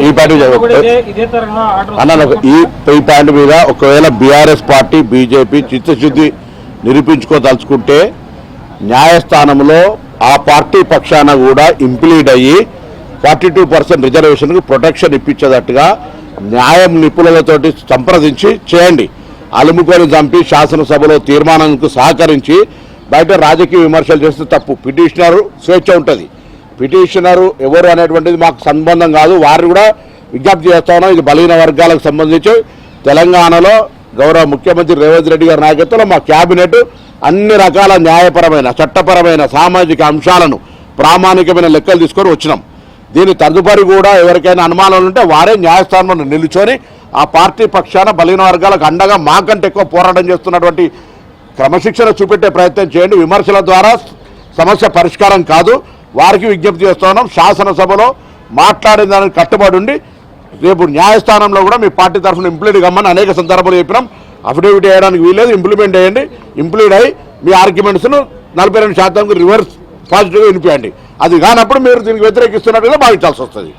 ఈ పాయింట్ ఈ పాయింట్ మీద ఒకవేళ బీఆర్ఎస్ పార్టీ బీజేపీ చిత్తశుద్ధి నిరూపించుకోదలుచుకుంటే న్యాయస్థానంలో ఆ పార్టీ పక్షాన కూడా ఇంప్లీడ్ అయ్యి 42% రిజర్వేషన్కు ప్రొటెక్షన్ ఇప్పించేటట్టుగా న్యాయం నిపుణులతోటి సంప్రదించి చేయండి. అలుముకొని చంపి శాసనసభలో తీర్మానానికి సహకరించి బయట రాజకీయ విమర్శలు చేస్తే తప్పు. పిటిషనరు స్వేచ్ఛ ఉంటుంది. పిటిషనరు ఎవరు అనేటువంటిది మాకు సంబంధం కాదు. వారిని కూడా విజ్ఞప్తి చేస్తా ఉన్నాం. ఇది బలహీన వర్గాలకు సంబంధించి తెలంగాణలో గౌరవ ముఖ్యమంత్రి రేవంత్ రెడ్డి గారి నాయకత్వంలో మా క్యాబినెట్ అన్ని రకాల న్యాయపరమైన చట్టపరమైన సామాజిక అంశాలను ప్రామాణికమైన లెక్కలు తీసుకొని వచ్చినాం. దీని తదుపరి కూడా ఎవరికైనా అనుమానాలు ఉంటే వారే న్యాయస్థానంలో నిలుచొని ఆ పార్టీ పక్షాన బలహీన వర్గాలకు అండగా మాకంటే ఎక్కువ పోరాటం చేస్తున్నటువంటి క్రమశిక్షణ చూపెట్టే ప్రయత్నం చేయండి. విమర్శల ద్వారా సమస్య పరిష్కారం కాదు. వారికి విజ్ఞప్తి చేస్తున్నాం. శాసనసభలో మాట్లాడిన దానికి కట్టుబడి ఉండి రేపు న్యాయస్థానంలో కూడా మీ పార్టీ తరఫున ఇంప్లీడ్ కమ్మని అనేక సందర్భాలు చెప్పినాం. అఫిడవిట్ వేయడానికి వీలేదు. ఇంప్లిమెంట్ చేయండి. ఇంప్లీడ్ అయ్యి మీ ఆర్గ్యుమెంట్స్ను 42% రివర్స్ పాజిటివ్గా వినిపించండి. అది కానప్పుడు మీరు దీనికి వ్యతిరేకిస్తున్నట్టుగా భావించాల్సి వస్తుంది.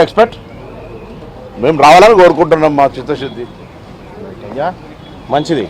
ఎక్స్పెక్ట్ మేము రావాలని కోరుకుంటున్నాం. మా చిత్తశుద్ధి మంచిది.